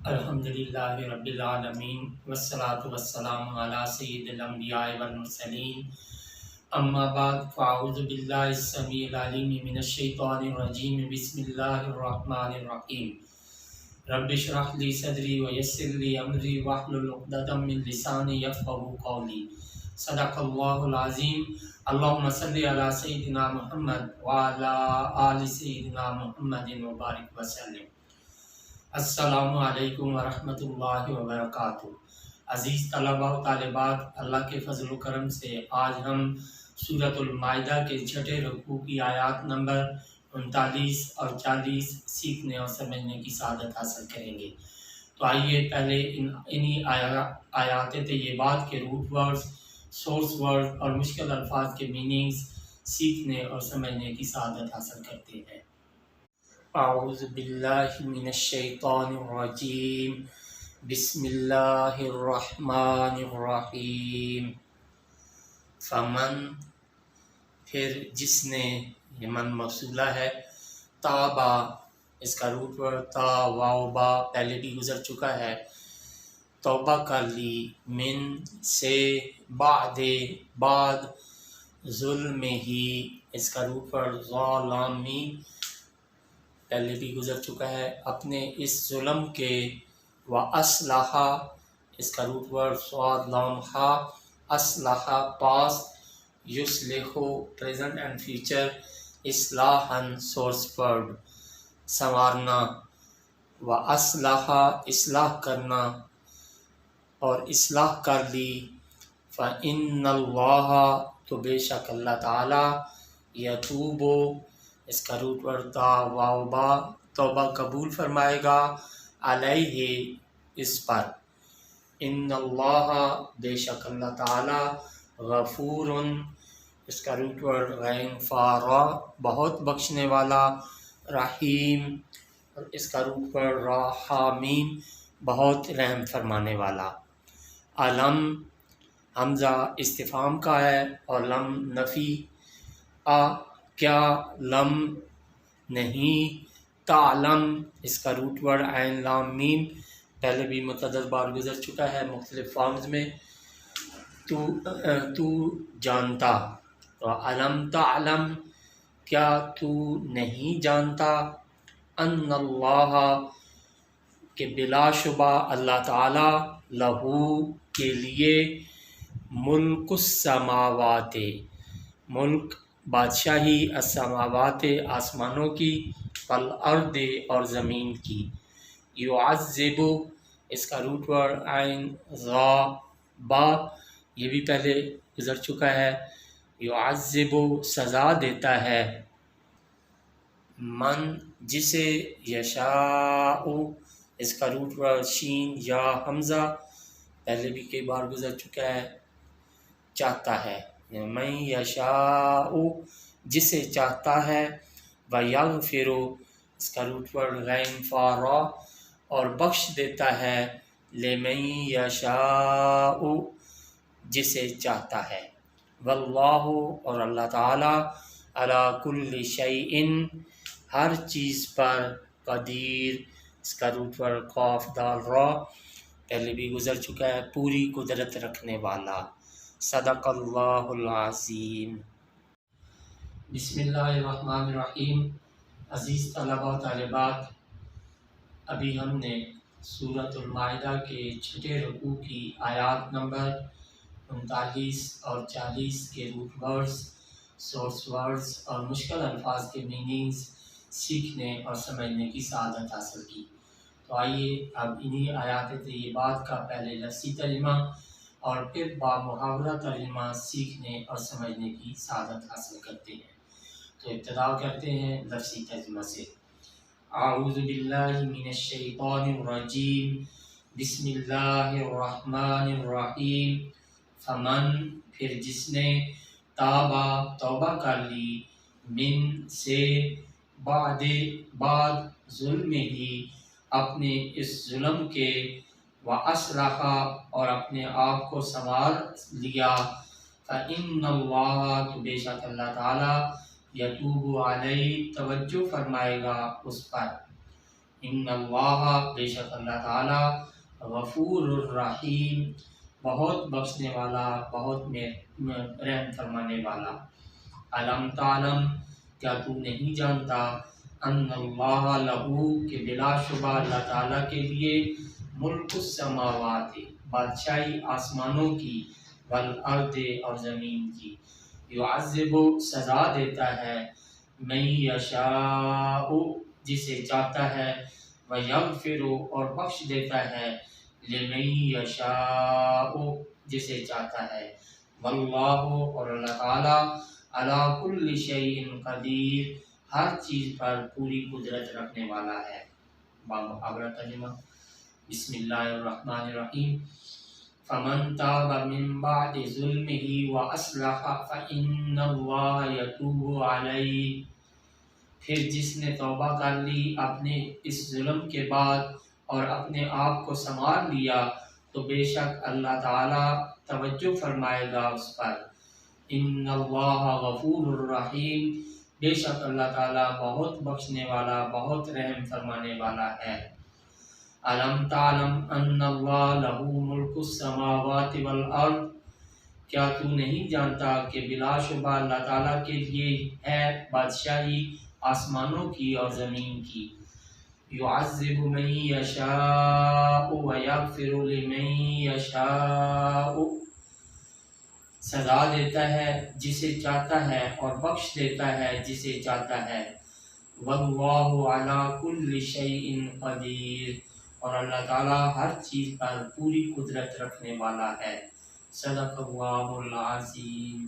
الحمدللہ رب العالمین والصلاة والسلام علی سید الانبیاء والمرسلین اما بعد فاعوذ باللہ السمیع العلیم من الشیطان الرجیم بسم اللہ الرحمن الرحیم رب اشرح لی صدری ویسر لی امری واحلل عقدۃ من لسانی یفقہوا قولی صدق اللہ العظیم اللہم صلی علی سیدنا محمد وعلی آل سیدنا محمد وبارک وسلم۔ السلام علیکم ورحمۃ اللہ وبرکاتہ۔ عزیز طلباء و طالبات، اللہ کے فضل و کرم سے آج ہم سورۃ المائدہ کے چھٹے رکوع کی آیات نمبر 39 اور 40 سیکھنے اور سمجھنے کی سعادت حاصل کریں گے۔ تو آئیے پہلے انہی آیات طیبات کے روٹ ورڈز، سورس ورڈ اور مشکل الفاظ کے میننگز سیکھنے اور سمجھنے کی سعادت حاصل کرتے ہیں۔ اعوذ باللہ من الشیطان الرجیم، بسم اللہ الرحمن الرحیم۔ فمن، پھر جس نے، یہ من موصولہ ہے، تابا، اس کا روٹ ورڈ تا واو با پہلے بھی گزر چکا ہے، توبہ کر لی، من سے، بعد ظلم ہی، اس کا روٹ ورڈ ظالمی پہلے بھی گزر چکا ہے، اپنے اس ظلم کے، وَأَصْلَحَ، اس کا روٹ ورڈ صاد لام ہا، اصلح پاسٹ، یصلح پریزنٹ اینڈ فیوچر، اصلاحاً سورس ورڈ سنوارنا، وَأَصْلَحَ اصلاح کرنا، اور اصلاح کر لی، فَإِنَّ اللَّهَ تو بے شک اللہ تعالیٰ، یتوب، اس کا روٹ ورڈ تا واو با توبہ قبول فرمائے گا، علیہ اس پر، ان اللہ بے شک اللہ تعالی، غفور، اس کا روٹ ورڈ غین فا را بہت بخشنے والا، رحیم، اس کا روٹ ورڈ را ہا میم بہت رحم فرمانے والا۔ علم، حمزہ استفہام کا ہے اور لم نفی، کیا، لم نہیں، تعلم، اس کا روٹ ورڈ عین لام میم پہلے بھی متعدد بار گزر چکا ہے مختلف فارمز میں، تو جانتا، تو علم تعلم، کیا تو نہیں جانتا، ان اللہ کہ بلا شبہ اللہ تعالی، لہو کے لیے، ملک السماوات، ملک بادشاہی، السماوات آسمانوں کی، والارض اور زمین کی، یعذب، اس کا روٹ ورڈ عین ذا با یہ بھی پہلے گزر چکا ہے، یعذب سزا دیتا ہے، من جسے، یشاء، اس کا روٹ ورڈ شین یا حمزہ پہلے بھی کئی بار گزر چکا ہے، چاہتا ہے، من یشاء جسے چاہتا ہے، ویغفر، اس کا روٹ ورڈ غین فا را اور بخش دیتا ہے، لمن یشاء جسے چاہتا ہے، واللہ اور اللہ تعالی، علی کل شیء ہر چیز پر، قدیر، اس کا روٹ ورڈ قاف دال را پہلے بھی گزر چکا ہے، پوری قدرت رکھنے والا۔ صدق اللہ العظیم۔ بسم اللہ الرحمن الرحیم۔ عزیز طلباء و طالبات، ابھی ہم نے سورۃ المائدہ کے چھٹے رکوع کی آیات نمبر 39 اور 40 کے روٹ ورڈز، سورس ورڈز اور مشکل الفاظ کے میننگز سیکھنے اور سمجھنے کی سعادت حاصل کی۔ تو آئیے اب انہی آیات طیبات کا پہلے لفظی ترجمہ اور پھر بامحاورہ ترجمہ سیکھنے اور سمجھنے کی سعادت حاصل کرتے ہیں۔ تو ابتدا کرتے ہیں لفظی ترجمہ سے۔ اعوذ باللہ من الشیطان الرجیم، بسم اللہ الرحمن الرحیم۔ فمن، پھر جس نے، تابا توبہ کر لی، من سے، بعد ظلم ہی اپنے اس ظلم کے، وَأَصْلَحَ اور اپنے آپ کو سنوار لیا، فَإِنَّ اللَّهَ تو بے شک اللہ تعالی، یتوب علیہ توجہ فرمائے گا اس پر، ان اللہ بے شک اللہ تعالی غفور الرحیم بہت بخشنے والا بہت رحم فرمانے والا۔ علم تعلم کیا تو نہیں جانتا ان اللہ لہو کہ بلا شبہ اللہ تعالیٰ کے لیے ملک السماوات بادشاہی آسمانوں کی والارض اور زمین کی، یعذب سزا دیتا ہے من یشاء جسے چاہتا ہے، ویغفر اور بخش دیتا ہے لمن یشاء جسے چاہتا ہے، واللہ اور اللہ تعالیٰ علی کل شیء قدیر ہر چیز پر پوری قدرت رکھنے والا ہے۔ اگلا ترجمہ۔ بسم اللہ الرحمن الرحیم۔ فمن تاب من بعد ظلمه واصلح فإن اللہ یتوب علیہ، پھر جس نے توبہ کر لی اپنے اس ظلم کے بعد اور اپنے آپ کو سنوار لیا تو بے شک اللہ تعالیٰ توجہ فرمائے گا اس پر۔ ان اللہ غفور الرحیم بے شک اللہ تعالیٰ بہت بخشنے والا بہت رحم فرمانے والا ہے۔ علم تعلم ان اللہ لہ ملک السماوات والارض کیا تو نہیں جانتا کہ بلا شبہ اللہ تعالیٰ کے لیے ہے بادشاہی آسمانوں کی اور زمین کی، یعذب من یشاء ویغفر لمن یشاء سزا دیتا ہے جسے چاہتا ہے اور بخش دیتا ہے جسے چاہتا ہے، واللہ علی کل شیء قدیر اور اللہ تعالیٰ ہر چیز پر پوری قدرت رکھنے والا ہے۔ صدق اللہ العظیم۔